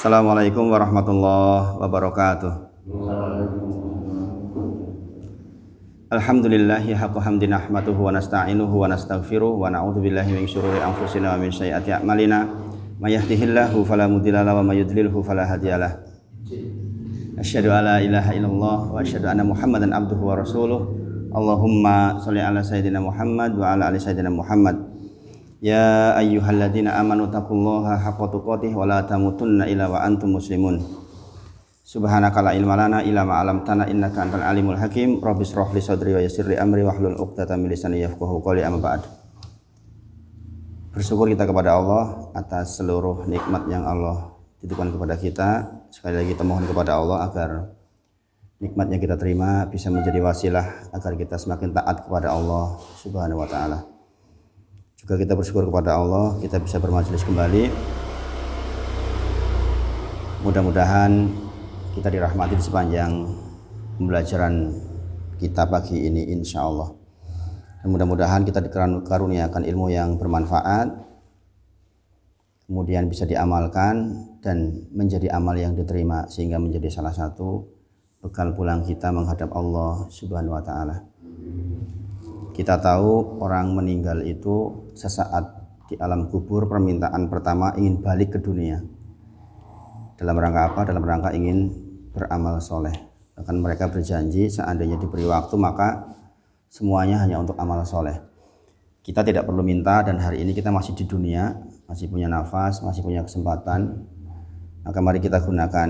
Assalamualaikum warahmatullahi wabarakatuh. Alhamdulillahi haqqa hamdi nahmaduhu wa nasta'inuhu wa nastaghfiruh wa na'udzu billahi min syururi anfusina wa min sayyiati a'malina. May yahdihillahu fala mudilla lahu wa may yudlilhu fala hadiyalah. Asyhadu alla ilaha illallah wa asyhadu anna Muhammadan abduhu wa rasuluh. Allahumma shalli ala sayyidina Muhammad wa ala ali sayyidina Muhammad. Ya ayyuhalladzina amanu taqullaha haqqa tuqatih wa la tamutunna illa wa antum muslimun. Subhanaka la ilma lana illa ma 'allamtana innaka antal alimul hakim. Rabbi shrah li sadri wa yassir li amri wahlul 'uqdatam min lisani yafqahu qawli, amma ba'd. Bersyukur kita kepada Allah atas seluruh nikmat yang Allah titipkan kepada kita. Sekali lagi kita mohon kepada Allah agar nikmatnya kita terima bisa menjadi wasilah agar kita semakin taat kepada Allah Subhanahu wa taala. Juga kita bersyukur kepada Allah kita bisa bermajelis kembali. Mudah-mudahan kita dirahmati di sepanjang pembelajaran kita pagi ini insya Allah. Dan mudah-mudahan kita dikaruniakan ilmu yang bermanfaat, kemudian bisa diamalkan dan menjadi amal yang diterima sehingga menjadi salah satu bekal pulang kita menghadap Allah Subhanahu wa taala. Kita tahu orang meninggal itu sesaat di alam kubur permintaan pertama ingin balik ke dunia. Dalam rangka apa? Dalam rangka ingin beramal soleh. Bahkan mereka berjanji seandainya diberi waktu maka semuanya hanya untuk amal soleh. Kita tidak perlu minta dan hari ini kita masih di dunia, masih punya nafas, masih punya kesempatan. Maka mari kita gunakan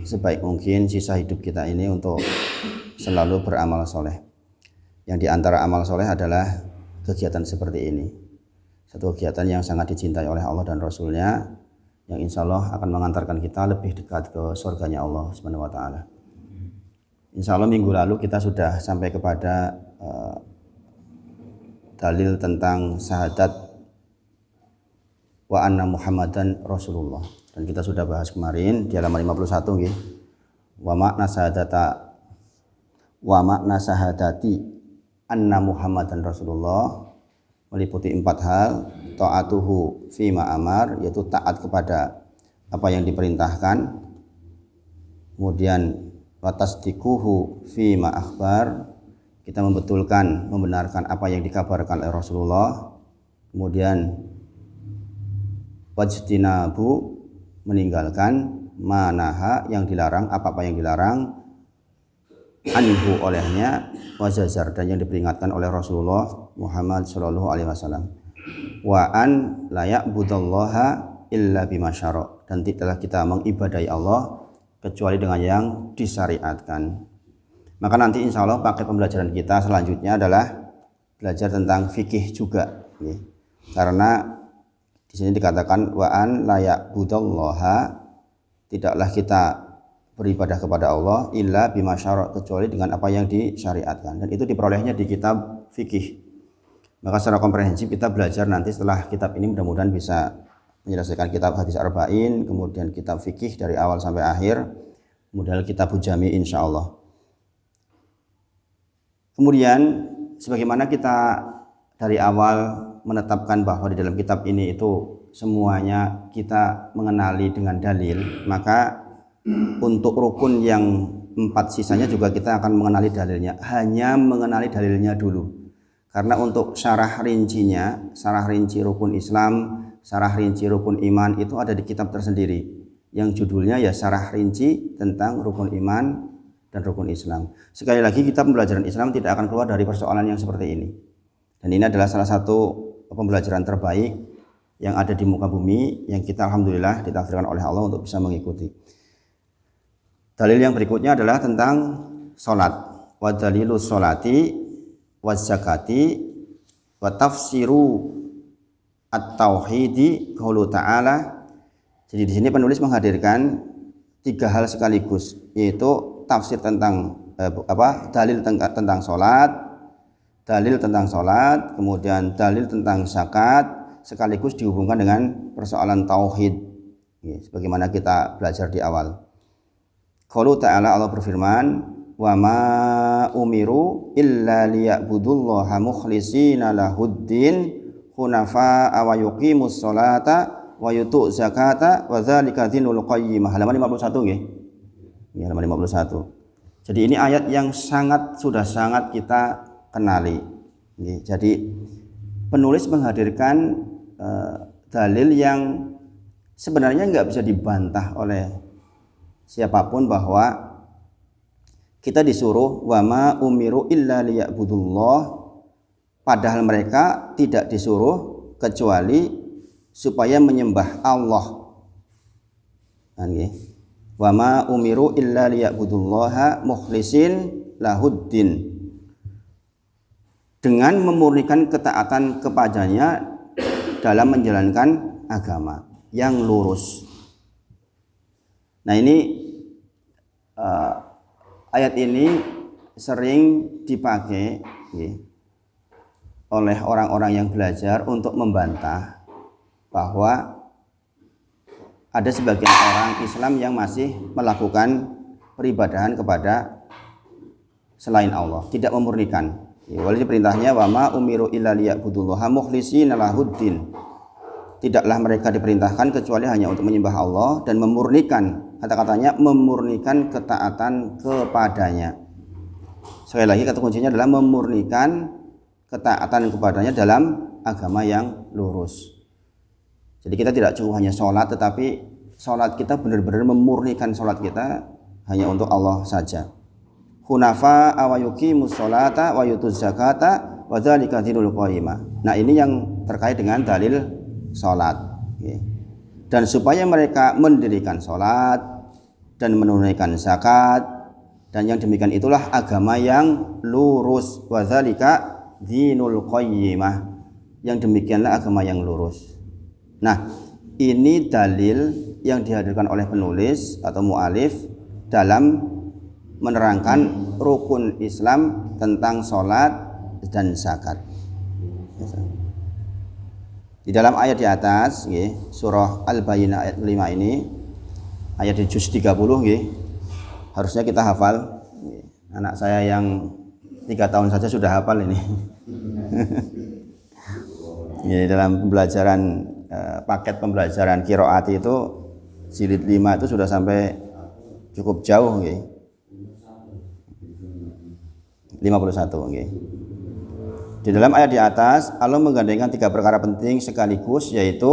sebaik mungkin sisa hidup kita ini untuk selalu beramal soleh. Yang diantara amal soleh adalah kegiatan seperti ini. Satu kegiatan yang sangat dicintai oleh Allah dan Rasulnya, yang insya Allah akan mengantarkan kita lebih dekat ke surganya Allah Subhanahu wa taala. Insya Allah minggu lalu kita sudah sampai kepada dalil tentang syahadat wa anna Muhammadan Rasulullah. Dan kita sudah bahas kemarin di halaman 51 nggih. Wa makna syahadati anna Muhammadan Rasulullah meliputi 4 hal. Ta'atuhu fima amar, yaitu taat kepada apa yang diperintahkan. Kemudian watasdikuhu fima akhbar, kita membenarkan apa yang dikabarkan oleh Rasulullah. Kemudian wajtinabu, meninggalkan manaha, yang dilarang, apa-apa yang dilarang, anhu, olehnya, wazazar, dan yang diperingatkan oleh Rasulullah Muhammad sallallahu alaihi wasallam. Wa an la ya'budallaha illa bima syara', dan tidaklah kita mengibadahi Allah kecuali dengan yang disyariatkan. Maka nanti insya Allah paket pembelajaran kita selanjutnya adalah belajar tentang fikih juga, karena di sini dikatakan wa an la ya'budallaha, tidaklah kita beribadah kepada Allah illa bima syara', kecuali dengan apa yang disyariatkan, dan itu diperolehnya di kitab fikih. Maka secara komprehensif kita belajar nanti setelah kitab ini mudah-mudahan bisa menyelesaikan kitab hadis arba'in, kemudian kitab fikih dari awal sampai akhir, kemudian kitab hujami insya Allah. Kemudian sebagaimana kita dari awal menetapkan bahwa di dalam kitab ini itu semuanya kita mengenali dengan dalil, maka untuk rukun yang 4 sisanya juga kita akan mengenali dalilnya, hanya mengenali dalilnya dulu. Karena untuk syarah rincinya, syarah rinci rukun Islam, syarah rinci rukun iman itu ada di kitab tersendiri yang judulnya ya syarah rinci tentang rukun iman dan rukun Islam. Sekali lagi kitab pembelajaran Islam tidak akan keluar dari persoalan yang seperti ini. Dan ini adalah salah satu pembelajaran terbaik yang ada di muka bumi yang kita alhamdulillah ditakdirkan oleh Allah untuk bisa mengikuti. Dalil yang berikutnya adalah tentang sholat. Wa dalilu sholati wa zakati wa tafsiru at-tauhidi qaulu ta'ala. Jadi di sini penulis menghadirkan 3 hal sekaligus, yaitu tafsir tentang dalil tentang sholat, dalil tentang sholat, kemudian dalil tentang zakat, sekaligus dihubungkan dengan persoalan tauhid. Sebagaimana kita belajar di awal. Qaulu ta'ala, Allah berfirman, wa ma umiru illa liya'budullaha mukhlishina lahuddin hunafa wa yuqimus sholata wa yutu zakata wa dzalika dinul qayyimah. Halaman 51 nggih. Ya, halaman 51. Jadi ini ayat yang sudah sangat kita kenali. Jadi penulis menghadirkan dalil yang sebenarnya nggak bisa dibantah oleh siapapun bahwa kita disuruh wama umiru illa liya'budullah, padahal mereka tidak disuruh kecuali supaya menyembah Allah. Wama umiru illa liya'budullaha mukhlisin lahuddin, dengan memurnikan ketaatan kepadanya dalam menjalankan agama yang lurus. Nah ini ayat ini sering dipakai oleh orang-orang yang belajar untuk membantah bahwa ada sebagian orang Islam yang masih melakukan peribadahan kepada selain Allah, tidak memurnikan. Walaupun perintahnya wama umiru illa liya'budullaha mukhlishina lahuddin, tidaklah mereka diperintahkan kecuali hanya untuk menyembah Allah dan memurnikan, kata-katanya memurnikan ketaatan kepadanya. Sekali lagi kata kuncinya adalah memurnikan ketaatan kepadanya dalam agama yang lurus. Jadi kita tidak cukup hanya sholat, tetapi sholat kita benar-benar memurnikan sholat kita hanya untuk Allah saja. Hunafa wa yuqimus sholata wa yutuz zakata wa dzalika dinul qayyimah. Nah ini yang terkait dengan dalil sholat. Dan supaya mereka mendirikan sholat dan menunaikan zakat, dan yang demikian itulah agama yang lurus. Wa dzalika dinul qayyimah, yang demikianlah agama yang lurus. Nah, ini dalil yang dihadirkan oleh penulis atau mu'alif dalam menerangkan rukun Islam tentang sholat dan zakat. Di dalam ayat di atas, surah Al-Bayyinah ayat 5 ini, ayat di juz 30, harusnya kita hafal. Anak saya yang 3 tahun saja sudah hafal ini. Dalam pembelajaran paket pembelajaran qiraat itu jilid 5 itu sudah sampai cukup jauh 51 Di dalam ayat di atas Allah menggandengkan 3 perkara penting sekaligus, yaitu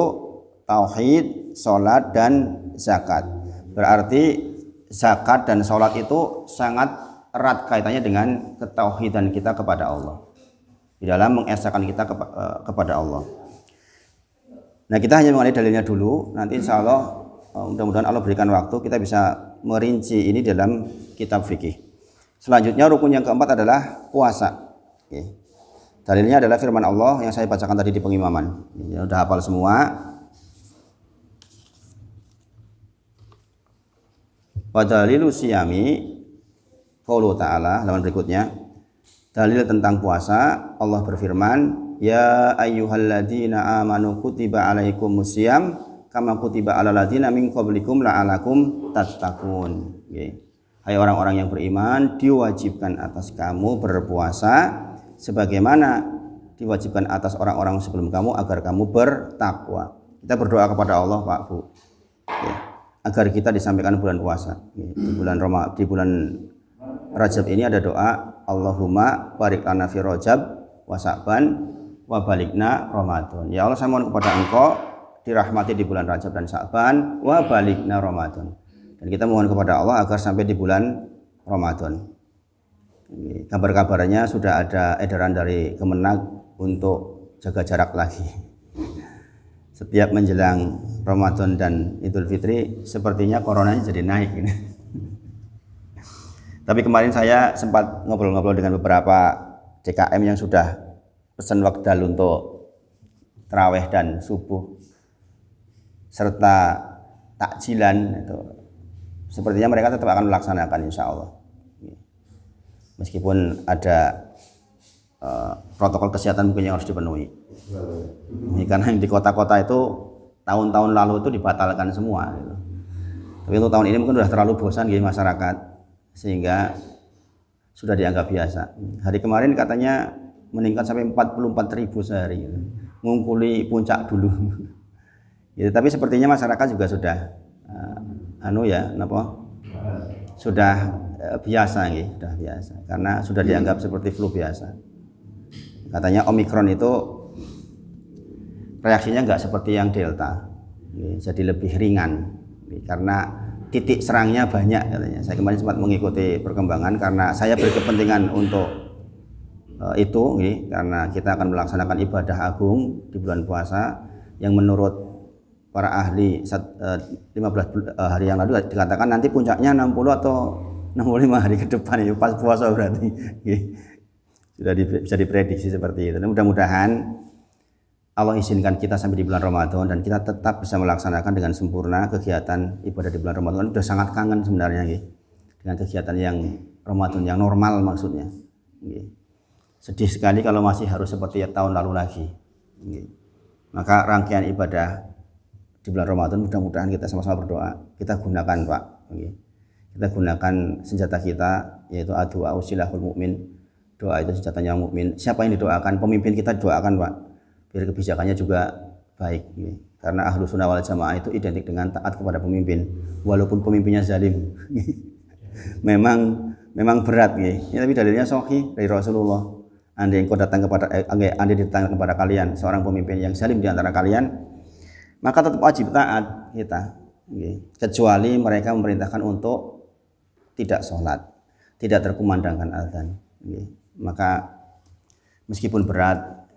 tauhid, salat dan zakat. Berarti zakat dan salat itu sangat erat kaitannya dengan ketauhidan kita kepada Allah, di dalam mengesahkan kita kepada Allah. Nah kita hanya mengenai dalilnya dulu, nanti insya Allah mudah-mudahan Allah berikan waktu kita bisa merinci ini dalam kitab fikih. Selanjutnya rukun yang keempat adalah puasa. Dalilnya adalah firman Allah yang saya bacakan tadi di pengimaman. Sudah hafal semua. Wa dalilu siyami qaulu ta'ala, halaman berikutnya. Dalil tentang puasa, Allah berfirman, ya ayyuhalladzina amanu kutiba alaikumusiyam kama kutiba alal ladzina min qablikum la'alakum tattaqun. Hai orang-orang yang beriman, diwajibkan atas kamu berpuasa sebagaimana diwajibkan atas orang-orang sebelum kamu agar kamu bertakwa. Kita berdoa kepada Allah, Pak Bu, agar kita disampaikan bulan puasa. Di bulan Rajab ini ada doa, Allahumma barik lana fi Rajab wa Sa'ban wa balikna Ramadan. Ya Allah, saya mohon kepada Engkau dirahmati di bulan Rajab dan Sa'ban wa balikna Ramadan. Dan kita mohon kepada Allah agar sampai di bulan Ramadan. Kabar-kabarnya sudah ada edaran dari Kemenag untuk jaga jarak lagi. Setiap menjelang Ramadan dan Idul Fitri sepertinya coronanya jadi naik ini. Tapi kemarin saya sempat ngobrol-ngobrol dengan beberapa CKM yang sudah pesan wakdal untuk tarawih dan subuh serta takjilan itu. Sepertinya mereka tetap akan melaksanakan insya Allah. Meskipun ada protokol kesehatan mungkin yang harus dipenuhi. Karena yang di kota-kota itu tahun-tahun lalu itu dibatalkan semua. Gitu. Tapi untuk tahun ini mungkin sudah terlalu bosan gitu masyarakat, sehingga sudah dianggap biasa. Hari kemarin katanya meningkat sampai 44.000 sehari, gitu. Ngungkuli puncak dulu. Gitu. Tapi sepertinya masyarakat juga sudah sudah biasa gitu, sudah biasa karena sudah dianggap seperti flu biasa. Katanya Omikron itu reaksinya nggak seperti yang Delta, jadi lebih ringan karena titik serangnya banyak katanya. Saya kemarin sempat mengikuti perkembangan karena saya berkepentingan untuk itu, karena kita akan melaksanakan ibadah agung di bulan puasa yang menurut para ahli 15 hari yang lalu dikatakan nanti puncaknya 60 atau 65 hari ke depan, ya pas puasa berarti. Sudah bisa diprediksi seperti itu. Dan mudah-mudahan Allah izinkan kita sampai di bulan Ramadan dan kita tetap bisa melaksanakan dengan sempurna kegiatan ibadah di bulan Ramadan. Sudah sangat kangen sebenarnya dengan kegiatan yang Ramadan yang normal maksudnya. Sedih sekali kalau masih harus seperti tahun lalu lagi. Maka rangkaian ibadah di bulan Ramadan mudah-mudahan kita sama-sama berdoa. Kita gunakan Pak, kita gunakan senjata kita yaitu doa usilahul mukmin. Doa itu senjatanya mukmin. Siapa yang didoakan? Pemimpin kita doakan Pak, biar kebijakannya juga baik. Karena ahlu sunnah wal jamaah itu identik dengan taat kepada pemimpin, walaupun pemimpinnya zalim. memang berat, tapi dalilnya sahih dari Rasulullah. Andai datang kepada kalian seorang pemimpin yang zalim di antara kalian, maka tetap wajib taat kita, kecuali mereka memerintahkan untuk tidak sholat, tidak terkumandangkan azan. Maka meskipun berat,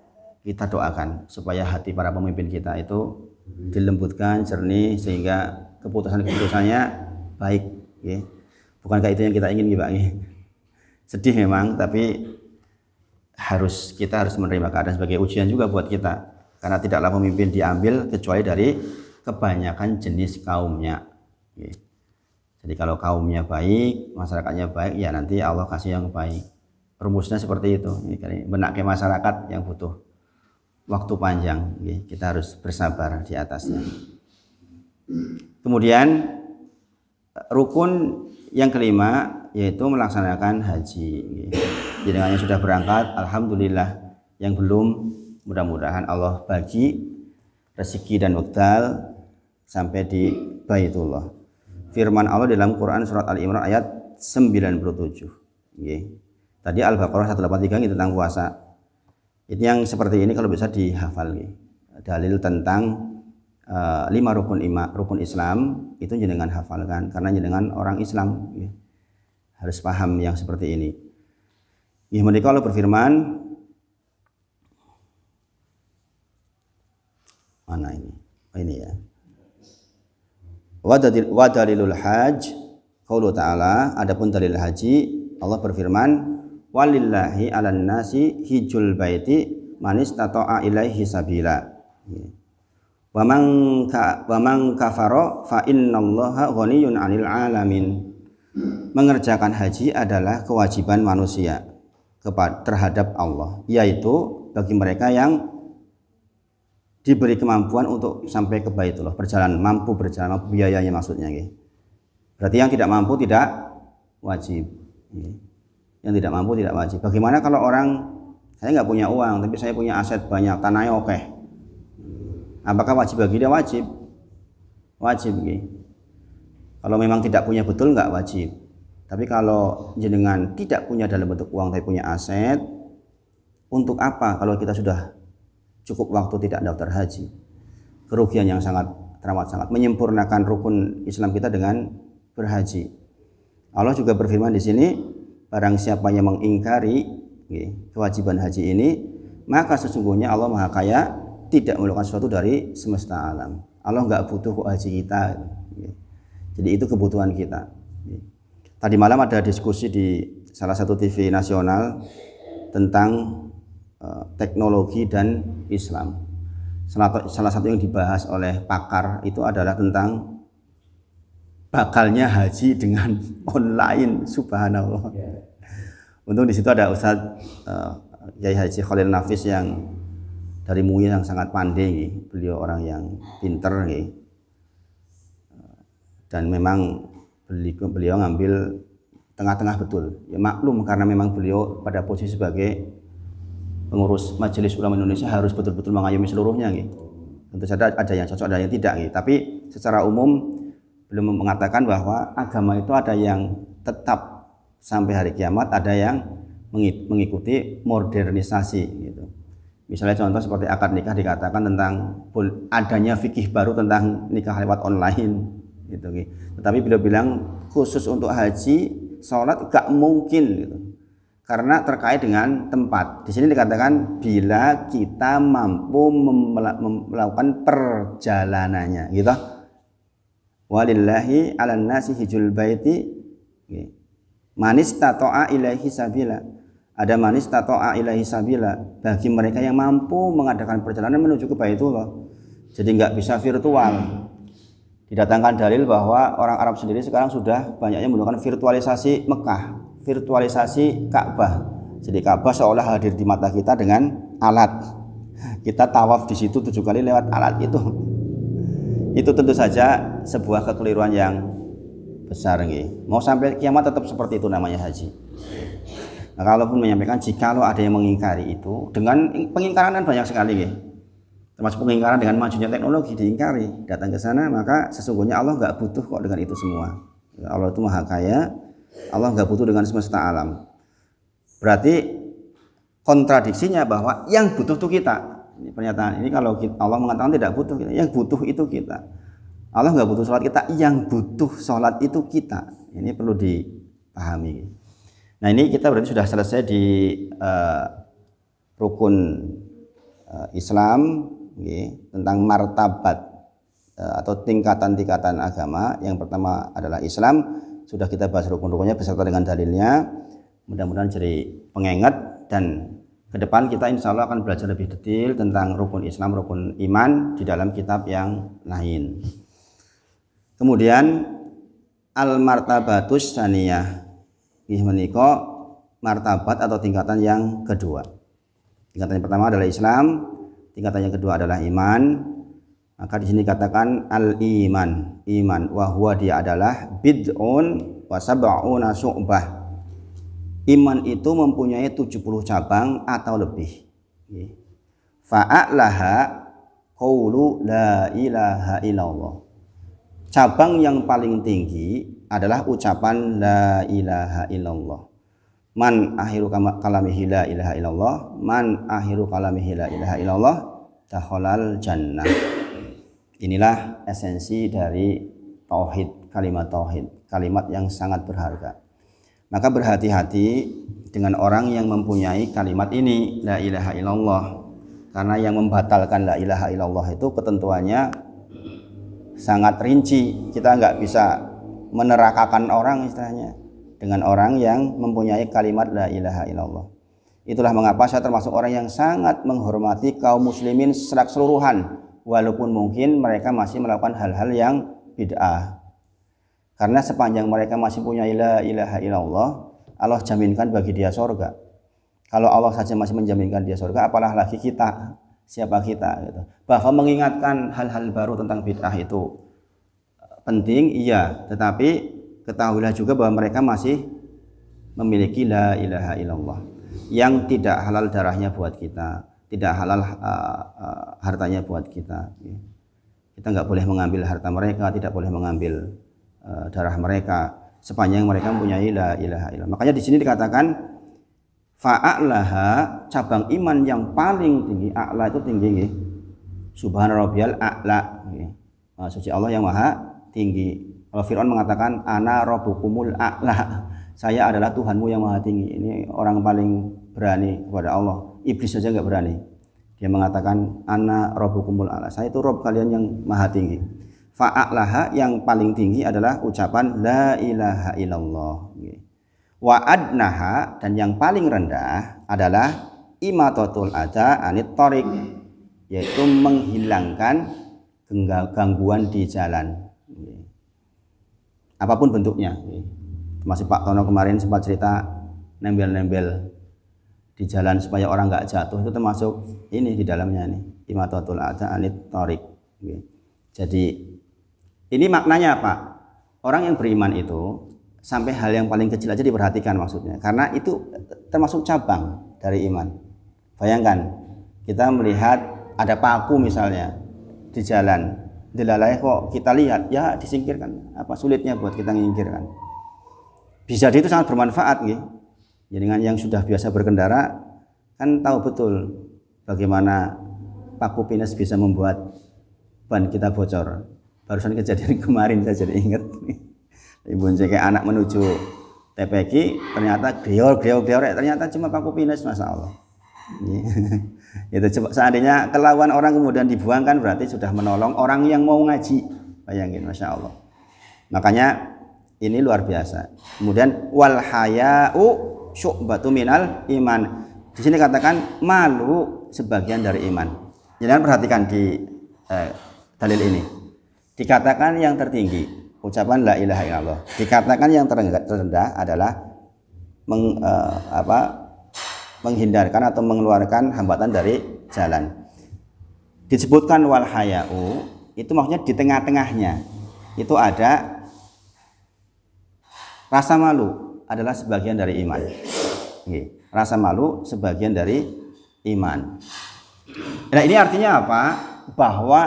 kita doakan supaya hati para pemimpin kita itu dilembutkan, jernih, sehingga keputusannya baik. Bukankah itu yang kita ingin, Pak? Sedih memang, tapi kita harus menerima keadaan sebagai ujian juga buat kita. Karena tidaklah pemimpin diambil kecuali dari kebanyakan jenis kaumnya. Jadi kalau kaumnya baik, masyarakatnya baik, ya nanti Allah kasih yang baik. Rumusnya seperti itu. Benaknya masyarakat yang butuh waktu panjang, kita harus bersabar di atasnya. Kemudian rukun yang kelima yaitu melaksanakan haji. Jadi yang sudah berangkat, alhamdulillah. Yang belum, mudah-mudahan Allah bagi rezeki dan bekal sampai di Baitullah. Firman Allah dalam Quran surat Al-Imran ayat 97. Tadi Al-Baqarah 183 tentang puasa. Itu yang seperti ini kalau bisa dihafal. Dalil tentang 5 rukun Islam itu jenengan hafalkan karena jenengan orang Islam. Harus paham yang seperti ini. Mereka Allah berfirman, mana ini? Ini ya. Wa dalilul hajj qaulu ta'ala, adapun dalil haji Allah berfirman, walillahi 'alan nasi hijjul baiti man istata'a ilaihi sabila. Wa man kafara fa innallaha ghaniyyun 'anil 'alamin. Mengerjakan haji adalah kewajiban manusia terhadap Allah, yaitu bagi mereka yang diberi kemampuan untuk sampai ke Baitullah, mampu berjalan, mampu biayanya maksudnya. Berarti yang tidak mampu tidak wajib. Yang tidak mampu tidak wajib. Bagaimana kalau orang, saya nggak punya uang tapi saya punya aset banyak, tanahnya oke. Apakah wajib bagi dia? Wajib. Kalau memang tidak punya betul nggak wajib. Tapi kalau jenengan tidak punya dalam bentuk uang tapi punya aset, untuk apa kalau kita sudah cukup waktu tidak daftar haji? Kerugian yang teramat sangat. Menyempurnakan rukun Islam kita dengan berhaji. Allah juga berfirman di sini, barang siapa yang mengingkari kewajiban haji ini, maka sesungguhnya Allah Maha Kaya, tidak memerlukan sesuatu dari semesta alam. Allah nggak butuh kok haji kita. Jadi itu kebutuhan kita. Tadi malam ada diskusi di salah satu TV nasional tentang teknologi dan Islam. Salah satu yang dibahas oleh pakar itu adalah tentang bakalnya haji dengan online. Subhanallah. Untung di situ ada Ustadz Kiai Haji Khalil Nafis yang dari MUI yang sangat pandai. Beliau orang yang pinter. Dan memang beliau ngambil tengah-tengah betul. Ya maklum karena memang beliau pada posisi sebagai pengurus Majelis Ulama Indonesia harus betul-betul mengayomi seluruhnya. Tentu saja ada yang cocok, ada yang tidak gitu. Tapi secara umum belum mengatakan bahwa agama itu ada yang tetap sampai hari kiamat, ada yang mengikuti modernisasi gitu. Misalnya contoh seperti akad nikah dikatakan tentang adanya fikih baru tentang nikah lewat online gitu. Tetapi beliau bilang khusus untuk haji, sholat gak mungkin gitu. Karena terkait dengan tempat. Di sini dikatakan bila kita mampu melakukan perjalanannya gitu. Walillahi 'alan nasi hijjul baiti man istata'a ilaihi sabila. Ada man istata'a ilaihi sabila, bagi mereka yang mampu mengadakan perjalanan menuju ke Baitullah. Jadi enggak bisa virtual. Didatangkan dalil bahwa orang Arab sendiri sekarang sudah banyaknya menggunakan virtualisasi Mekah, virtualisasi Ka'bah. Jadi Ka'bah seolah hadir di mata kita dengan alat. Kita tawaf di situ 7 kali lewat alat itu. Itu tentu saja sebuah kekeliruan yang besar nih. Mau sampai kiamat tetap seperti itu namanya haji. Nah, kalaupun menyampaikan jikalau ada yang mengingkari itu, dengan pengingkaran kan banyak sekali nih. Termasuk pengingkaran dengan majunya teknologi diingkari. Datang ke sana maka sesungguhnya Allah nggak butuh kok dengan itu semua. Allah itu maha kaya, Allah nggak butuh dengan semesta alam. Berarti kontradiksinya bahwa yang butuh itu kita. Ini pernyataan ini kalau Allah mengatakan tidak butuh kita, yang butuh itu kita. Allah nggak butuh sholat kita, yang butuh sholat itu kita. Ini perlu dipahami. Nah ini kita berarti sudah selesai di rukun Islam tentang martabat atau tingkatan-tingkatan agama. Yang pertama adalah Islam, sudah kita bahas rukun-rukunnya beserta dengan dalilnya. Mudah-mudahan jadi pengingat, dan ke depan kita insya Allah akan belajar lebih detail tentang rukun Islam, rukun iman di dalam kitab yang lain. Kemudian al-martabatus tsaniyah, menika martabat atau tingkatan yang kedua. Tingkatan yang pertama adalah Islam, tingkatan yang kedua adalah iman. Maka di sini katakan al-iman, iman wa huwa, dia adalah bid'un wa sab'una syu'bah. Iman itu mempunyai 70 cabang atau lebih. Fa'alaha qaulu la ilaha illallah. Cabang yang paling tinggi adalah ucapan la ilaha illallah. Man akhiru kalamihi la ilaha illallah, man akhiru kalamihi la ilaha illallah, dakhalal jannah. Inilah esensi dari tauhid, kalimat tauhid, kalimat yang sangat berharga. Maka berhati-hati dengan orang yang mempunyai kalimat ini, la ilaha illallah. Karena yang membatalkan la ilaha illallah itu ketentuannya sangat rinci. Kita nggak bisa menerakakan orang istilahnya dengan orang yang mempunyai kalimat la ilaha illallah. Itulah mengapa saya termasuk orang yang sangat menghormati kaum muslimin secara keseluruhan, walaupun mungkin mereka masih melakukan hal-hal yang bid'ah. Karena sepanjang mereka masih punya la ilaha illallah, Allah jaminkan bagi dia surga. Kalau Allah saja masih menjaminkan dia surga, apalah lagi kita, siapa kita gitu. Bahwa mengingatkan hal-hal baru tentang bid'ah itu penting, iya, tetapi ketahuilah juga bahwa mereka masih memiliki la ilaha illallah yang tidak halal darahnya buat kita, tidak halal hartanya buat kita. Kita nggak boleh mengambil harta mereka, tidak boleh mengambil darah mereka sepanjang mereka mempunyai la ilaha illallah. Makanya di sini dikatakan fa'alaha, cabang iman yang paling tinggi. A'la itu tinggi, subhana rabbiyal a'la, suci Allah yang maha tinggi. Kalau Fir'aun mengatakan ana rabbukumul a'la, saya adalah Tuhanmu yang maha tinggi. Ini orang paling berani kepada Allah. Iblis saja nggak berani. Dia mengatakan ana rabbukumul a'la, saya itu Rabb kalian yang maha tinggi. Fa'alaha, yang paling tinggi adalah ucapan la ilaha illallah. Wa adnaha, dan yang paling rendah adalah imatatul adza anit thariq, yaitu menghilangkan gangguan di jalan, apapun bentuknya. Termasuk Pak Tono kemarin sempat cerita nembel-nembel di jalan supaya orang nggak jatuh, itu termasuk ini di dalamnya nih, imatatul adza anit thariq. Jadi ini maknanya apa? Orang yang beriman itu sampai hal yang paling kecil aja diperhatikan maksudnya, karena itu termasuk cabang dari iman. Bayangkan kita melihat ada paku misalnya, di jalan, dilalai kok kita lihat, ya disingkirkan. Apa sulitnya buat kita menyingkirkan? Bisa itu sangat bermanfaat gitu. Dengan yang sudah biasa berkendara kan tahu betul bagaimana paku pinus bisa membuat ban kita bocor. Barusan kejadian kemarin saya jadi ingat. Ibu kayak anak menuju TPQ ternyata greor ternyata cuma paku pinus, masya Allah. Itu coba seandainya kelawan orang kemudian dibuangkan berarti sudah menolong orang yang mau ngaji, bayangin, masya Allah. Makanya ini luar biasa. Kemudian wal haya'u syu'batu minal iman. Di sini katakan malu sebagian dari iman. Jangan perhatikan di dalil ini. Dikatakan yang tertinggi, ucapan la ilaha illallah. Dikatakan yang terendah adalah menghindarkan atau mengeluarkan hambatan dari jalan. Disebutkan wal haya'u, itu maksudnya di tengah-tengahnya itu ada rasa malu adalah sebagian dari iman. Rasa malu sebagian dari iman. Nah ini artinya apa? Bahwa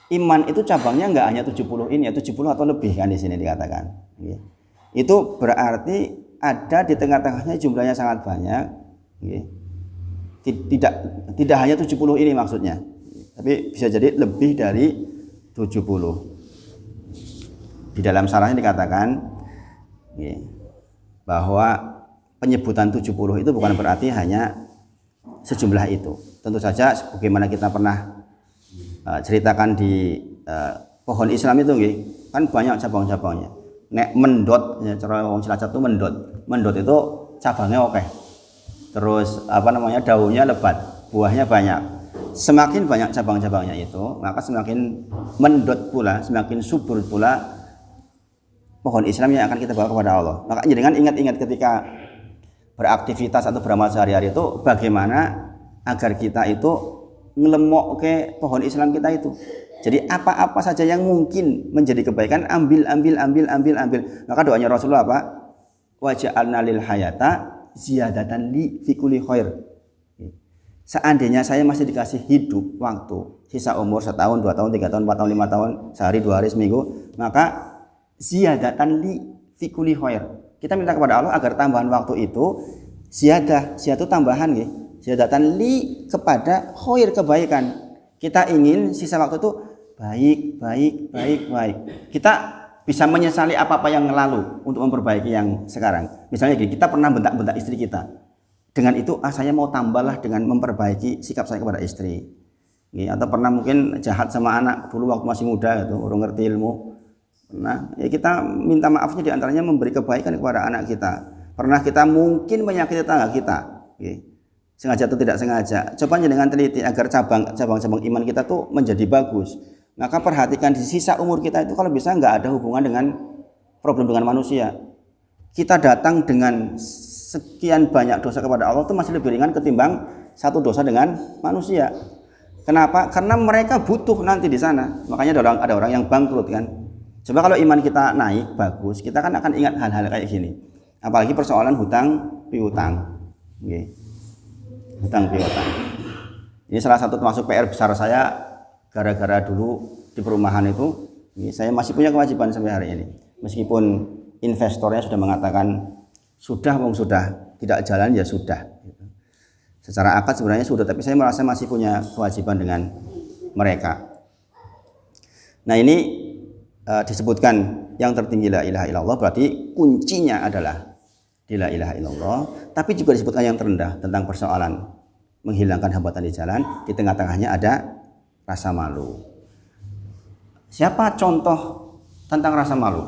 iman itu cabangnya enggak hanya 70 ini, ya 70 atau lebih kan di sini dikatakan. Itu berarti ada di tengah-tengahnya jumlahnya sangat banyak. Tidak hanya 70 ini maksudnya, tapi bisa jadi lebih dari 70. Di dalam syarahnya dikatakan bahwa penyebutan 70 itu bukan berarti hanya sejumlah itu. Tentu saja bagaimana kita pernah ceritakan di pohon Islam itu kan banyak cabang-cabangnya. Nek mendot, ya, cara wong Cilacap itu mendot itu cabangnya oke. Terus daunnya lebat, buahnya banyak. Semakin banyak cabang-cabangnya itu, maka semakin mendot pula, semakin subur pula pohon Islam yang akan kita bawa kepada Allah. Maka jangan ingat-ingat ketika beraktivitas atau beramal sehari-hari itu bagaimana agar kita itu ngelemok ke pohon Islam kita itu. Jadi apa-apa saja yang mungkin menjadi kebaikan ambil. Maka doanya Rasulullah apa? Waja'alna lil hayata ziyadatan li fi kulli khair. Seandainya saya masih dikasih hidup waktu sisa umur 1 tahun, 2 tahun, 3 tahun, 4 tahun, 5 tahun, sehari, 2 hari, seminggu, maka ziyadatan li fi kulli khair. Kita minta kepada Allah agar tambahan waktu itu ziyadah itu tambahan ziyadatan li kepada khair, kebaikan. Kita ingin sisa waktu itu baik. Kita bisa menyesali apa-apa yang lalu untuk memperbaiki yang sekarang. Misalnya kita pernah bentak-bentak istri kita. Dengan itu saya mau tambahlah dengan memperbaiki sikap saya kepada istri. Atau pernah mungkin jahat sama anak dulu waktu masih muda baru ngerti ilmu. Nah, kita minta maafnya diantaranya memberi kebaikan kepada anak kita. Pernah kita mungkin menyakiti tetangga kita, sengaja atau tidak sengaja. Coba dengan teliti agar cabang-cabang iman kita tuh menjadi bagus. Maka perhatikan di sisa umur kita itu kalau bisa nggak ada hubungan dengan problem dengan manusia. Kita datang dengan sekian banyak dosa kepada Allah itu masih lebih ringan ketimbang satu dosa dengan manusia. Kenapa? Karena mereka butuh nanti di sana. Makanya ada orang yang bangkrut kan. Coba kalau iman kita naik bagus, kita kan akan ingat hal-hal kayak gini. Apalagi persoalan hutang piutang. Hutang piutang. Ini salah satu termasuk PR besar saya. Gara-gara dulu di perumahan itu, saya masih punya kewajiban sampai hari ini. Meskipun investornya sudah mengatakan sudah tidak jalan ya sudah. Secara akad sebenarnya sudah, tapi saya merasa masih punya kewajiban dengan mereka. Nah ini disebutkan yang tertinggi la ilaha illallah, berarti kuncinya adalah di la ilaha illallah. Tapi juga disebutkan yang terendah tentang persoalan menghilangkan hambatan di jalan. Di tengah-tengahnya ada rasa malu. Siapa contoh tentang rasa malu?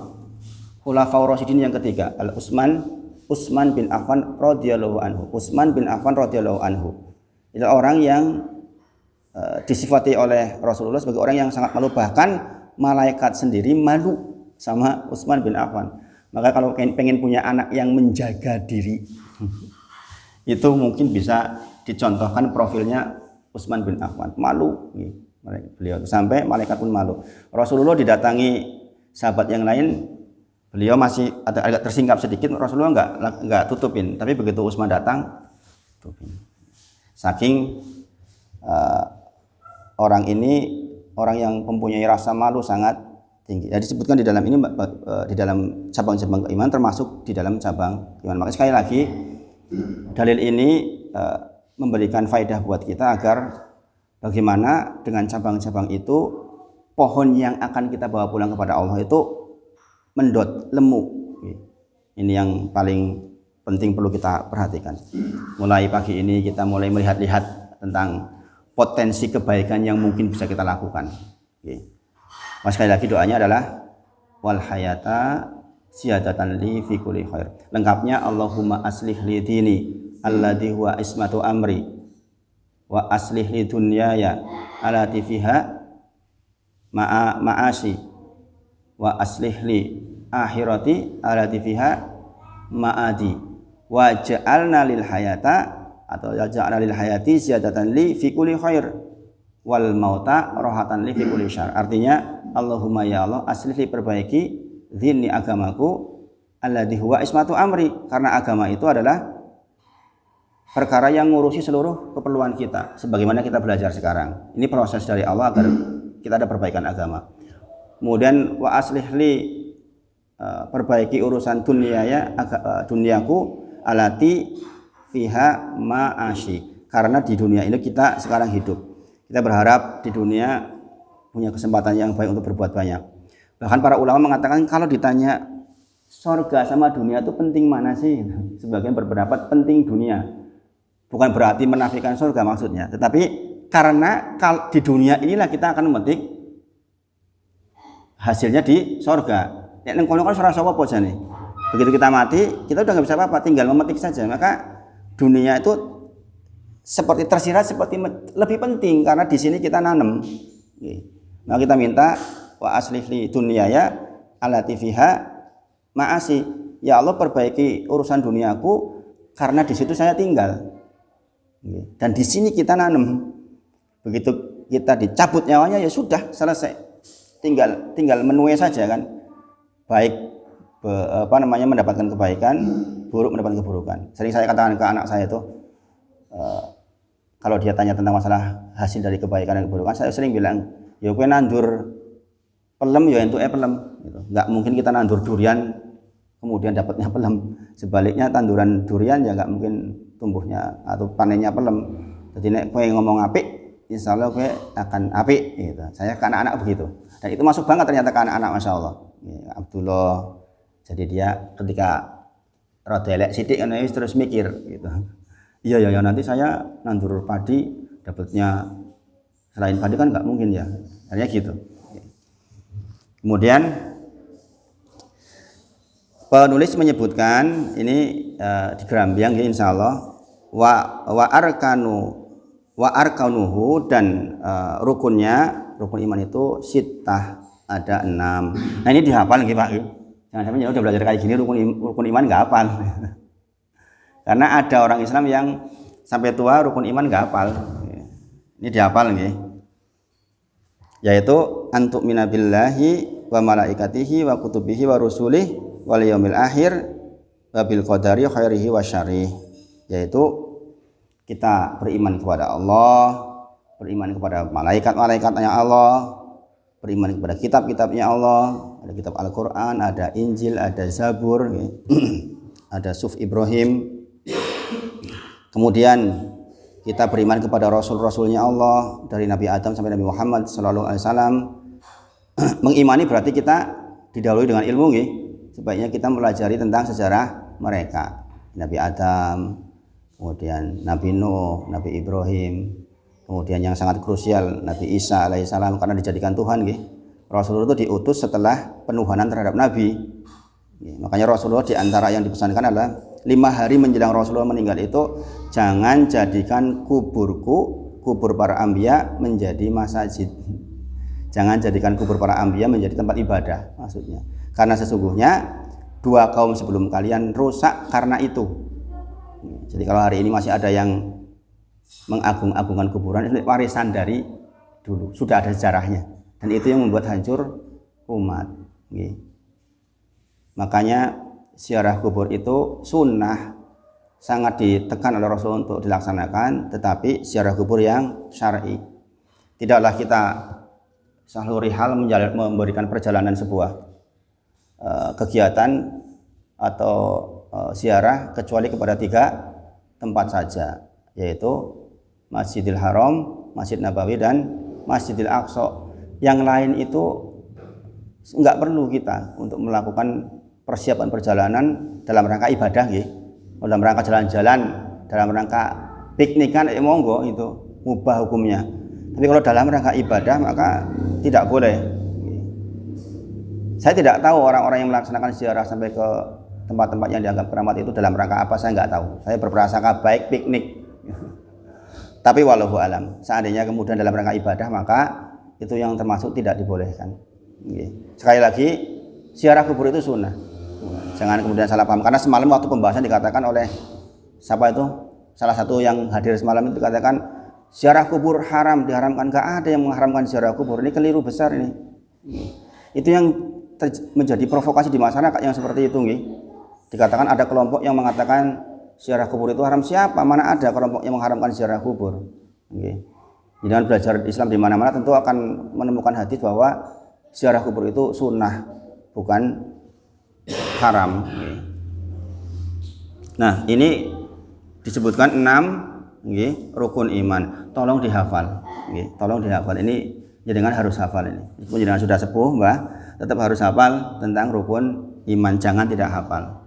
Khulafaur Rasyidin yang ketiga, Utsman bin Affan radhiyallahu anhu. Utsman bin Affan radhiyallahu anhu. Itu orang yang disifati oleh Rasulullah sebagai orang yang sangat malu, bahkan malaikat sendiri malu sama Utsman bin Affan. Maka kalau pengen punya anak yang menjaga diri, itu mungkin bisa dicontohkan profilnya Utsman bin Affan. Malu beliau sampai malaikat pun malu. Rasulullah didatangi sahabat yang lain, beliau masih agak tersingkap sedikit. Rasulullah enggak tutupin, tapi begitu Utsman datang, tutupin. Saking orang ini orang yang mempunyai rasa malu sangat tinggi. Ya, disebutkan di dalam ini di dalam cabang-cabang keimanan, termasuk di dalam cabang iman. Maka sekali lagi dalil ini memberikan faedah buat kita agar bagaimana dengan cabang-cabang itu pohon yang akan kita bawa pulang kepada Allah itu mendot, lemu. Ini yang paling penting perlu kita perhatikan. Mulai pagi ini kita mulai melihat-lihat tentang potensi kebaikan yang mungkin bisa kita lakukan. Mas, sekali lagi doanya adalah wal hayata siyadatan li fi kulli khair. Lengkapnya Allahumma aslih li dini alladhi huwa ismatu amri wa aslih li dunyaya allati fiha ma'asi wa aslih li akhirati allati fiha ma'adi wa ja'alna lil hayata atau ja'alna lil hayati ziyadatan li fi kulli khair wal mauta rohatan li fi kulli syarr. Artinya Allahumma ya Allah aslih li, perbaiki dini agamaku alladhi huwa ismatu amri, karena agama itu adalah perkara yang ngurusi seluruh keperluan kita sebagaimana kita belajar sekarang. Ini proses dari Allah agar kita ada perbaikan agama. Kemudian wa aslih li, perbaiki urusan duniaku alati fiha ma'ashi, karena di dunia ini kita sekarang hidup. Kita berharap di dunia punya kesempatan yang baik untuk berbuat banyak. Bahkan para ulama mengatakan kalau ditanya surga sama dunia itu penting mana sih? Sebagian berpendapat penting dunia. Bukan berarti menafikan surga maksudnya, tetapi karena di dunia inilah kita akan memetik hasilnya di surga. Ya nang kono kan ora sapa jane. Begitu kita mati, kita udah nggak bisa apa-apa, tinggal memetik saja. Maka dunia itu seperti tersirat seperti lebih penting karena di sini kita nanam. Nah, kita minta wa aslih li dunyaya allati fiha ma'asi. Ya Allah, perbaiki urusan duniaku karena di situ saya tinggal. Dan di sini kita nanam. Begitu kita dicabut nyawanya ya sudah selesai. Tinggal menuai saja kan. Baik mendapatkan kebaikan, buruk mendapatkan keburukan. Sering saya katakan ke anak saya itu kalau dia tanya tentang masalah hasil dari kebaikan dan keburukan, saya sering bilang, ya kowe nandur pelem ya entuke pelem gitu. Enggak mungkin kita nandur durian kemudian dapatnya pelem. Sebaliknya tanduran durian ya enggak mungkin tumbuhnya atau panennya pelem. Jadi nek kowe ngomong apik, insyaallah kowe akan apik gitu. Saya ke anak-anak begitu. Dan itu masuk banget ternyata ke anak-anak, masyaallah. Ya, Abdullah. Jadi dia ketika rada elek sithik kan terus mikir gitu. Iya ya nanti saya nandur padi dapatnya selain padi kan nggak mungkin ya. Artinya gitu. Kemudian penulis menyebutkan ini di Gerambiang ya insyaallah wa arkanuhu dan rukun iman itu sittah, ada 6. Nah ini dihafal nggih Pak. Jangan sampai udah belajar kayak gini rukun iman nggak hafal. Karena ada orang Islam yang sampai tua rukun iman nggak hafal. Ini dihafal nggih. Yaitu antuk minabillahi wa malaikatihi wa kutubihi wa rusulih wal yaumil akhir wa bil qadari khairihi wa syarrih. Yaitu kita beriman kepada Allah, beriman kepada malaikat-malaikatnya Allah, beriman kepada kitab-kitabnya Allah. Ada kitab Al-Quran, ada Injil, ada Zabur, ada Suhuf Ibrahim. Kemudian kita beriman kepada Rasul-Rasulnya Allah dari Nabi Adam sampai Nabi Muhammad Sallallahu Alaihi Wasallam. Mengimani berarti kita didahului dengan ilmu, sebaiknya kita mempelajari tentang sejarah mereka. Nabi Adam, kemudian Nabi Nuh, Nabi Ibrahim, kemudian yang sangat krusial Nabi Isa alaihissalam karena dijadikan Tuhan. Rasulullah itu diutus setelah penuhanan terhadap Nabi. Makanya Rasulullah diantara yang dipesankan adalah 5 hari menjelang Rasulullah meninggal itu jangan jadikan kubur para anbiya menjadi masjid. Jangan jadikan kubur para anbiya menjadi tempat ibadah maksudnya. Karena sesungguhnya 2 kaum sebelum kalian rusak karena itu. Jadi kalau hari ini masih ada yang mengagung-agungkan kuburan, itu warisan dari dulu, sudah ada sejarahnya. Dan itu yang membuat hancur umat. Makanya ziarah kubur itu sunnah, sangat ditekan oleh Rasul untuk dilaksanakan, tetapi ziarah kubur yang syar'i. Tidaklah kita sahlul rihal memberikan perjalanan sebuah kegiatan atau ziarah kecuali kepada 3 tempat saja, yaitu Masjidil Haram, Masjid Nabawi, dan Masjidil Aqsa. Yang lain itu enggak perlu kita untuk melakukan persiapan perjalanan dalam rangka ibadah, dalam rangka jalan-jalan, dalam rangka piknikan, monggo, itu mubah hukumnya. Tapi kalau dalam rangka ibadah maka tidak boleh. Saya tidak tahu orang-orang yang melaksanakan ziarah sampai ke tempat-tempat yang dianggap keramat itu dalam rangka apa, saya nggak tahu. Saya berprasangka baik piknik. Tapi wallahu alam, seandainya kemudian dalam rangka ibadah maka itu yang termasuk tidak dibolehkan. Sekali lagi, ziarah kubur itu sunnah. Jangan kemudian salah paham. Karena semalam waktu pembahasan dikatakan oleh siapa itu, salah satu yang hadir semalam itu dikatakan ziarah kubur haram, diharamkan. Gak ada yang mengharamkan ziarah kubur. Ini keliru besar ini. Itu yang menjadi provokasi di masyarakat yang seperti itu. Dikatakan ada kelompok yang mengatakan ziarah kubur itu haram. Siapa? Mana ada kelompok yang mengharamkan ziarah kubur? Dengan belajar Islam di mana-mana tentu akan menemukan hadis bahwa ziarah kubur itu sunnah, bukan haram. Nah, ini disebutkan 6 rukun iman. Tolong dihafal. Tolong dihafal. Ini jenengan harus hafal ini. Meskipun jenengan sudah sepuh, Mbah, tetap harus hafal tentang rukun iman. Jangan tidak hafal.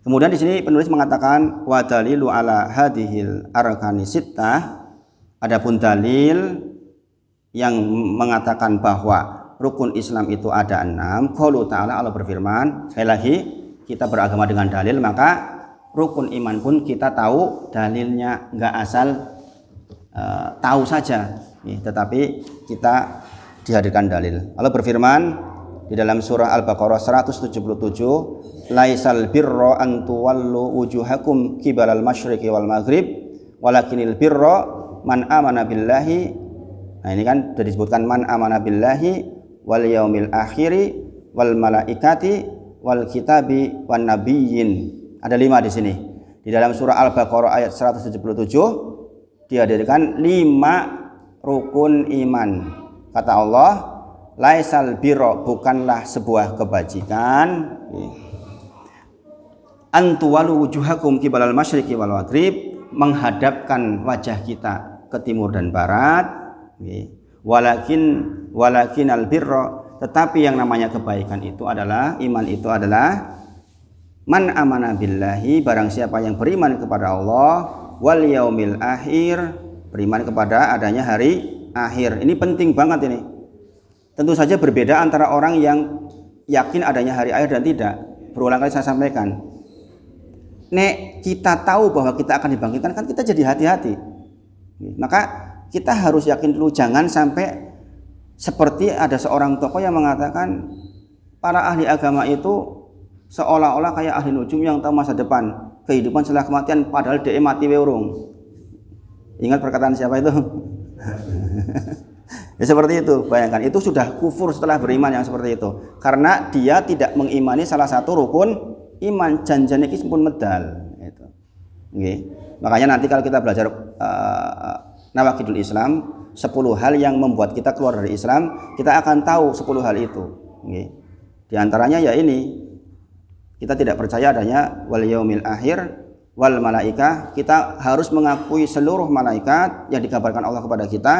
Kemudian di sini penulis mengatakan wa dalilu ala hadhil arkani sittah. Adapun dalil yang mengatakan bahwa rukun Islam itu ada 6. Qaulu ta'ala, Allah berfirman, sekali lagi kita beragama dengan dalil, maka rukun iman pun kita tahu dalilnya, enggak asal tahu saja, tetapi kita dihadirkan dalil. Allah berfirman di dalam surah Al-Baqarah 177, laisal birra an tuwallu wujuhakum qibalal masyriqi wal maghrib walakinil birra man amana billahi. Nah, ini kan sudah disebutkan man amana billahi wal yaumil akhiri wal malaikati wal kitabi wan nabiyyin. Ada 5 di sini. Di dalam surah Al-Baqarah ayat 177 dihadirkan 5 rukun iman. Kata Allah, laisal birra, bukanlah sebuah kebajikan, antuwalu wujuhakum qibalal masyriqi wal maghrib, menghadapkan wajah kita ke timur dan barat, walakin albirra, tetapi yang namanya kebaikan itu adalah, iman itu adalah man amana billahi, barang siapa yang beriman kepada Allah, wal yaumil akhir, beriman kepada adanya hari akhir. Ini penting banget ini. Tentu saja berbeda antara orang yang yakin adanya hari akhir dan tidak. Berulang kali saya sampaikan, nek kita tahu bahwa kita akan dibangkitkan, kan kita jadi hati-hati. Maka kita harus yakin dulu, jangan sampai seperti ada seorang tokoh yang mengatakan para ahli agama itu seolah-olah kayak ahli nujum yang tahu masa depan, kehidupan setelah kematian, padahal dia mati weurung. Ingat perkataan siapa itu? Ya seperti itu. Bayangkan, itu sudah kufur setelah beriman yang seperti itu, karena dia tidak mengimani salah satu rukun iman. Janjane iki pun medal itu. Makanya nanti kalau kita belajar Nawaqidul Islam, 10 hal yang membuat kita keluar dari Islam, kita akan tahu 10 hal itu. Di antaranya ya ini, kita tidak percaya adanya wal yaumil akhir wal malaikah. Kita harus mengakui seluruh malaikat yang dikabarkan Allah kepada kita,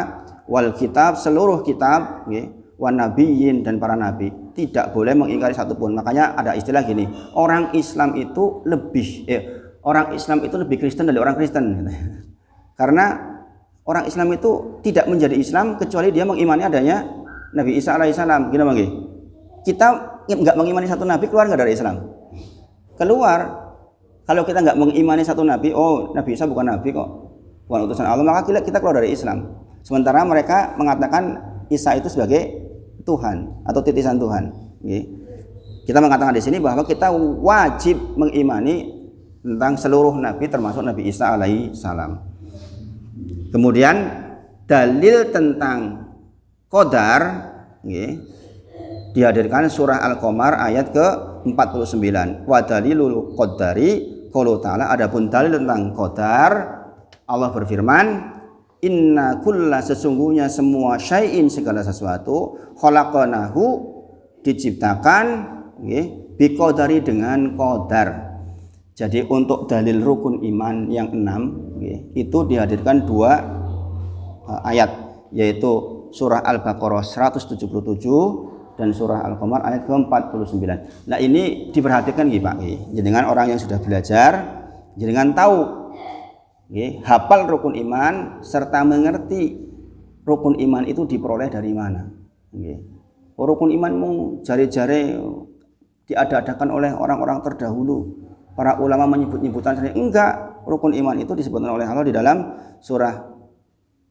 wal kitab, seluruh kitab, wan nabiyyin, dan para nabi. Tidak boleh mengingkari satupun. Makanya ada istilah gini, orang Islam itu lebih Kristen dari orang Kristen. Karena orang Islam itu tidak menjadi Islam kecuali dia mengimani adanya Nabi Isa alaihissalam. Gini bang, kita nggak mengimani satu nabi, keluar nggak dari Islam? Keluar. Kalau kita nggak mengimani satu nabi, oh Nabi Isa bukan nabi kok, bukan utusan Allah, maka kita keluar dari Islam. Sementara mereka mengatakan Isa itu sebagai Tuhan atau titisan Tuhan. Kita mengatakan di sini bahwa kita wajib mengimani tentang seluruh nabi, termasuk Nabi Isa alaihissalam. Kemudian dalil tentang qadar dihadirkan surah Al-Qamar ayat ke-49. Wa dalilul qadari qaulu ta'ala, adapun dalil tentang qadar, Allah berfirman, inna kulla sesungguhnya semua syai'in segala sesuatu khalaqnahu diciptakan nggih biqadari dengan qadar. Jadi untuk dalil rukun iman yang 6 nggih, itu dihadirkan 2 ayat, yaitu surah Al-Baqarah 177 dan surah Al-Qamar ayat ke-49. Nah ini diperhatikan nggih Pak nggih. Jenengan orang yang sudah belajar, jenengan tahu nggih, hafal rukun iman serta mengerti rukun iman itu diperoleh dari mana. Nggih. Rukun imanmu jare-jare diada-adakan oleh orang-orang terdahulu. Para ulama menyebut-nyebutan sendiri. Enggak, rukun iman itu disebutkan oleh Allah di dalam surah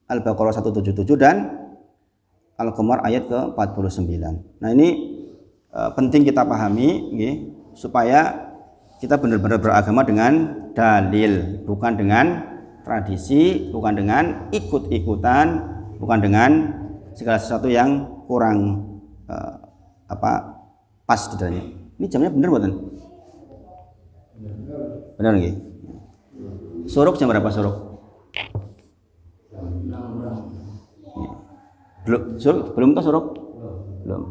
Al-Baqarah 177 dan Al-Qamar ayat ke-49. Nah ini penting kita pahami nggih, supaya kita benar-benar beragama dengan dalil, bukan dengan tradisi, bukan dengan ikut-ikutan, bukan dengan segala sesuatu yang kurang pas di dalamnya. Ini jamnya benar buatan? Benar nggih? Suruk jam berapa suruk? Belum toh suruk? Belum.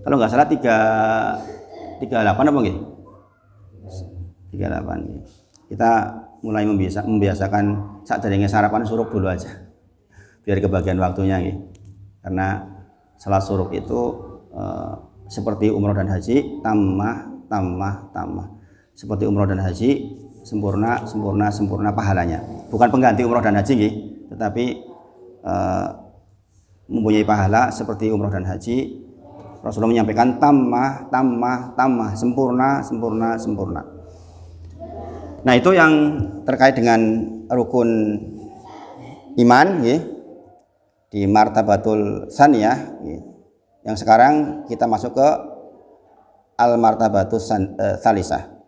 Kalau nggak salah 38 apa nggih? 38 nggih. Kita mulai membiasakan saat derenge sarapan suruk dulu aja. Biar kebagian waktunya nggih. Karena salat suruk itu seperti umroh dan haji, tamah. Seperti umroh dan haji, sempurna pahalanya. Bukan pengganti umroh dan haji nggih, tetapi mempunyai pahala seperti umroh dan haji. Rasulullah menyampaikan tamah, sempurna. Nah, itu yang terkait dengan rukun iman nggih, di martabatul saniyah nggih. Yang sekarang kita masuk ke al-martabatus salisah.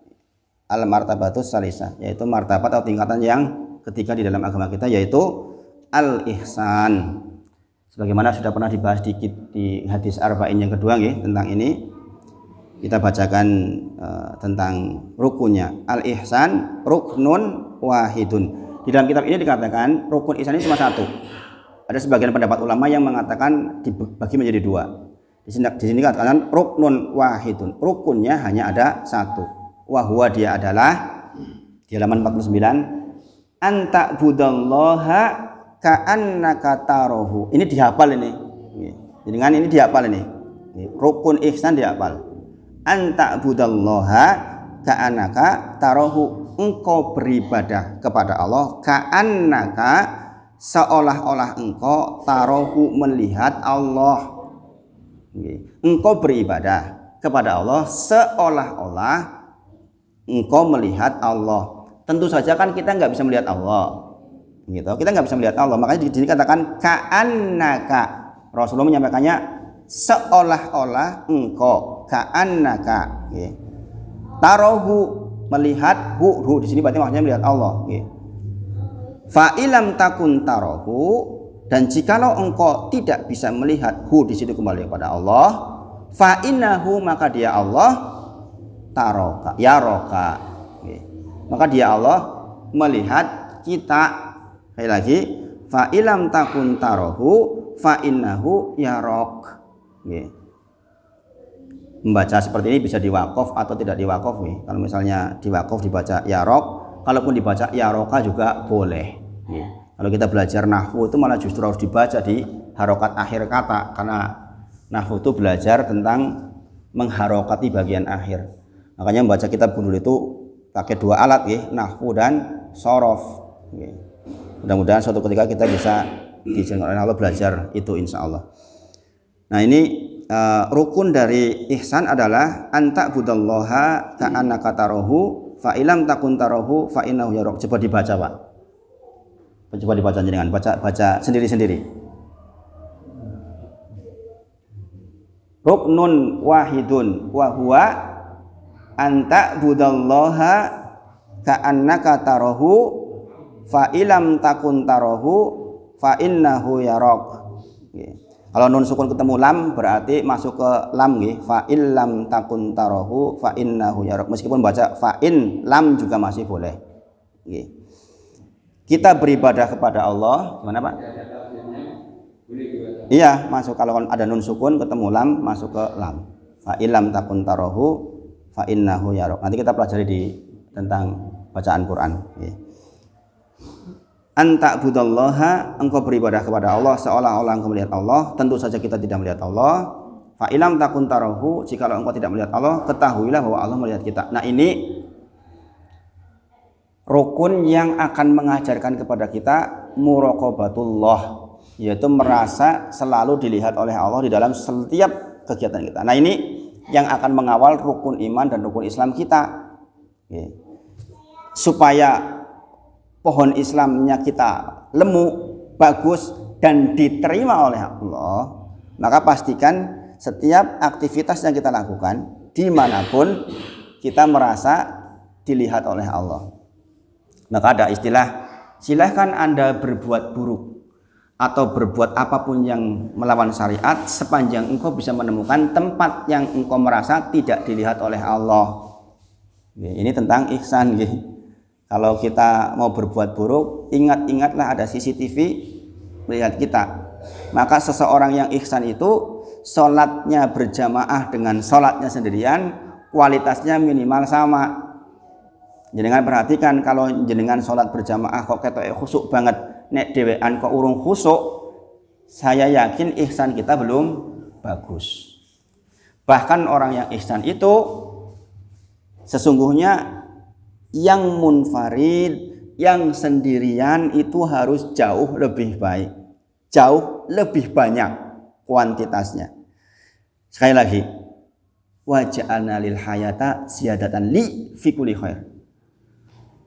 Al-martabatus salisah, yaitu martabat atau tingkatan yang ketiga di dalam agama kita, yaitu al-ihsan. Sebagaimana sudah pernah dibahas dikit di hadis arba'in yang kedua nggih, tentang ini kita bacakan tentang rukunnya. Al-ihsan ruknun wahidun. Di dalam kitab ini dikatakan rukun ihsan ini cuma satu. Ada sebagian pendapat ulama yang mengatakan dibagi menjadi 2. Di sini dikatakan ruknun wahidun. Rukunnya hanya ada satu. Wahwa dia adalah di halaman 49 anta budallaha ka'annaka tarahu. Ini dihafal ini. Jadi kan ini dihafal ini. Rukun ihsan dihafal. Anta budallaha ka'annaka tarahu. Engkau beribadah kepada Allah ka'annaka seolah-olah engkau tarahu melihat Allah. Engkau beribadah kepada Allah seolah-olah engkau melihat Allah. Tentu saja kan kita nggak bisa melihat Allah, gitu. Kita nggak bisa melihat Allah. Makanya di sini katakan ka'annaka. Rasulullah menyampaikannya seolah-olah engkau ka'annaka. Tarahu melihat hu di sini berarti maksudnya melihat Allah. Fa ilam takun tarahu, dan jikalau engkau tidak bisa melihat hu di situ kembali kepada Allah, fa innahu maka dia Allah taroka yaroka, maka dia Allah melihat kita. Sekali lagi, fa ilam takun tarahu fa innahu yarok. Membaca seperti ini bisa diwakaf atau tidak diwakaf nih. Kalau misalnya diwakaf dibaca yarok, kalaupun dibaca yaroka juga boleh. Kalau kita belajar nahwu itu malah justru harus dibaca di harokat akhir kata, karena nahwu itu belajar tentang mengharokati bagian akhir. Makanya membaca kitab gundul itu pakai 2 alat nahwu dan sorof. Mudah-mudahan suatu ketika kita bisa diizinkan oleh Allah belajar itu insya Allah. Nah ini rukun dari ihsan adalah anta budallaha ka'annaka tarahu fa ilam takun tarahu fa innahu yarok. Coba dibaca Pak. Coba dibaca jenengan, baca sendiri-sendiri. Ruknun wahidun wa huwa anta budallaha ka'annaka tarahu fa ilam takun tarahu fa innahu yarok. Kalau nun sukun ketemu lam berarti masuk ke lam nggih, fa illam takun tarahu fa innahu yarok. Meskipun baca fa in lam juga masih boleh. Nggih. kita beribadah kepada Allah, gimana Pak? Iya, masuk kalau ada nun sukun ketemu lam, masuk ke lam. Fa ilam takun tarahu fa innahu yarok. Nanti kita pelajari di tentang bacaan Quran. Anta budallaha, engkau beribadah kepada Allah seolah-olah engkau melihat Allah. Tentu saja kita tidak melihat Allah. Fa ilam takun tarahu, jikalau engkau tidak melihat Allah, ketahuilah bahwa Allah melihat kita. Nah, ini rukun yang akan mengajarkan kepada kita muraqabatullah, yaitu merasa selalu dilihat oleh Allah di dalam setiap kegiatan kita. Nah, ini yang akan mengawal rukun iman dan rukun Islam kita. Supaya pohon Islamnya kita lemu, bagus dan diterima oleh Allah, maka pastikan setiap aktivitas yang kita lakukan dimanapun kita merasa dilihat oleh Allah. Maka ada istilah, silahkan Anda berbuat buruk atau berbuat apapun yang melawan syariat sepanjang engkau bisa menemukan tempat yang engkau merasa tidak dilihat oleh Allah. Ini tentang ihsan. Kalau kita mau berbuat buruk, ingat-ingatlah ada CCTV melihat kita. Maka seseorang yang ihsan itu sholatnya berjamaah dengan sholatnya sendirian, kualitasnya minimal sama. Jenengan perhatikan, kalau jenengan sholat berjamaah kok ketoke khusuk banget, nek dewean kok urung khusuk, saya yakin ihsan kita belum bagus. Bahkan orang yang ihsan itu sesungguhnya yang munfarid, yang sendirian itu harus jauh lebih baik, jauh lebih banyak kuantitasnya. Sekali lagi, wa ja'alna lil hayata ziyadatan li fi kulli khair.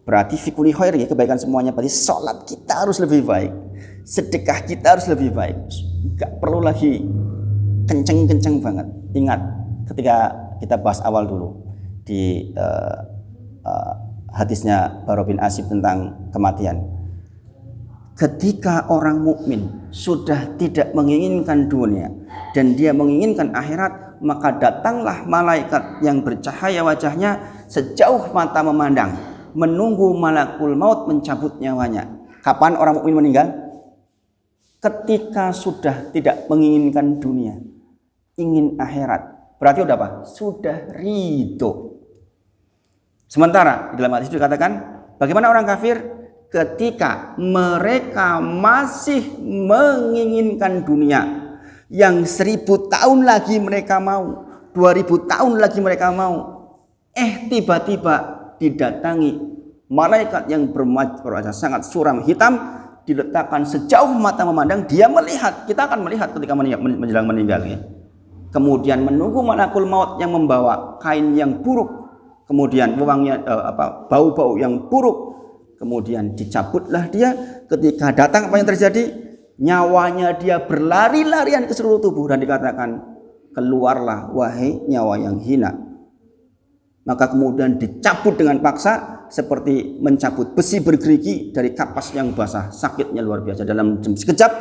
Berarti fi kulli khair ya, kebaikan semuanya. Berarti sholat kita harus lebih baik, sedekah kita harus lebih baik. Gak perlu lagi kenceng-kenceng banget. Ingat ketika kita bahas awal dulu di hadisnya Bara bin Azib tentang kematian. Ketika orang mukmin sudah tidak menginginkan dunia dan dia menginginkan akhirat, maka datanglah malaikat yang bercahaya wajahnya sejauh mata memandang, menunggu malakul maut mencabut nyawanya. Kapan orang mukmin meninggal? Ketika sudah tidak menginginkan dunia, ingin akhirat. Berarti udah apa? Sudah ridho. Sementara di dalam hadis itu dikatakan, bagaimana orang kafir ketika mereka masih menginginkan dunia yang 1000 tahun lagi mereka mau, 2000 tahun lagi mereka mau, tiba-tiba didatangi malaikat yang berwajah sangat suram hitam, diletakkan sejauh mata memandang, dia melihat, kita akan melihat ketika menjelang meninggal ya. Kemudian menunggu malakul maut yang membawa kain yang buruk, kemudian wewangian bau-bau yang buruk, kemudian dicabutlah dia. Ketika datang apa yang terjadi? Nyawanya dia berlari-larian ke seluruh tubuh dan dikatakan, keluarlah wahai nyawa yang hina. Maka kemudian dicabut dengan paksa seperti mencabut besi bergerigi dari kapas yang basah. Sakitnya luar biasa. Dalam sekejap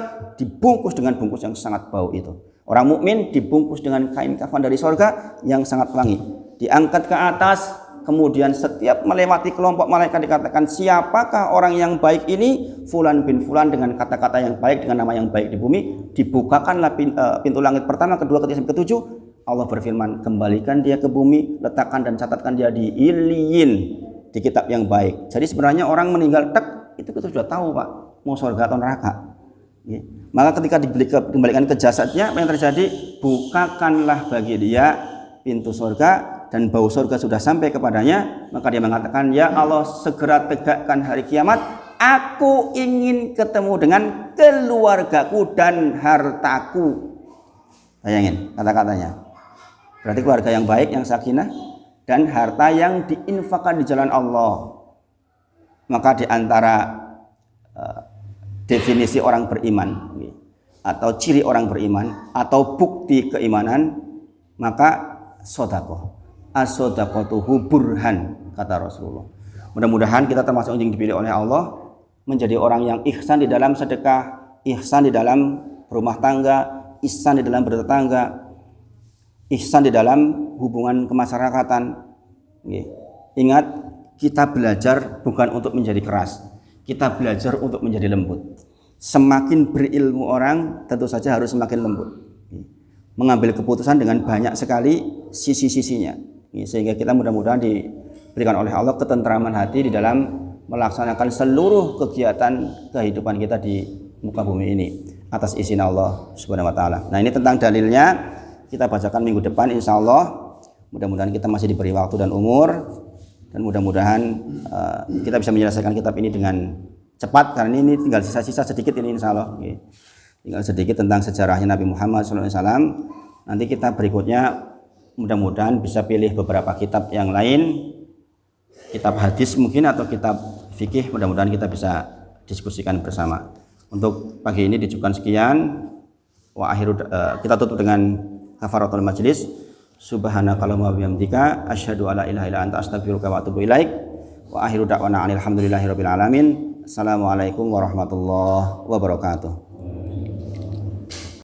dibungkus dengan bungkus yang sangat bau itu. Orang mukmin dibungkus dengan kain kafan dari sorga yang sangat wangi, diangkat ke atas, kemudian setiap melewati kelompok malaikat dikatakan, siapakah orang yang baik ini? Fulan bin Fulan, dengan kata-kata yang baik, dengan nama yang baik di bumi. Dibukakanlah pintu langit pertama, kedua, ketiga, sampai ketujuh. Allah berfirman, kembalikan dia ke bumi, letakkan dan catatkan dia di Iliyin, di kitab yang baik. Jadi sebenarnya orang meninggal itu kita sudah tahu Pak, mau surga atau neraka. Maka ketika dikembalikan ke jasadnya, apa yang terjadi? Bukakanlah bagi dia pintu surga, dan bau surga sudah sampai kepadanya. Maka dia mengatakan, ya Allah, segera tegakkan hari kiamat, aku ingin ketemu dengan keluargaku dan hartaku. Bayangin kata-katanya. Berarti keluarga yang baik, yang sakinah, dan harta yang diinfakkan di jalan Allah. Maka di antara definisi orang beriman atau ciri orang beriman atau bukti keimanan, maka sedekah. As-sadaqatuhu burhan, kata Rasulullah. Mudah-mudahan kita termasuk yang dipilih oleh Allah menjadi orang yang ihsan di dalam sedekah, ihsan di dalam berumah tangga, ihsan di dalam bertetangga, ihsan di dalam hubungan kemasyarakatan. Ingat, kita belajar bukan untuk menjadi keras. kita belajar untuk menjadi lembut. Semakin berilmu orang tentu saja harus semakin lembut. Mengambil keputusan dengan banyak sekali sisi-sisinya. Sehingga kita mudah-mudahan diberikan oleh Allah ketentraman hati di dalam melaksanakan seluruh kegiatan kehidupan kita di muka bumi ini atas izin Allah Subhanahu wa taala. Nah, ini tentang dalilnya kita bacakan minggu depan insyaallah. Mudah-mudahan kita masih diberi waktu dan umur, dan mudah-mudahan kita bisa menyelesaikan kitab ini dengan cepat, karena ini tinggal sisa-sisa sedikit ini insyaallah. Tinggal sedikit tentang sejarahnya Nabi Muhammad SAW. Nanti kita berikutnya mudah-mudahan bisa pilih beberapa kitab yang lain, kitab hadis mungkin atau kitab fikih, mudah-mudahan kita bisa diskusikan bersama. Untuk pagi ini dicukupkan sekian. Kita tutup dengan kafaratul majlis. Subhanakallahumma wa bihamdika asyhadu alla ilaha illa anta astaghfiruka wa atubu ilaik. Wa akhiru da'wana alhamdulillahi rabbil alamin. Assalamualaikum warahmatullahi wabarakatuh.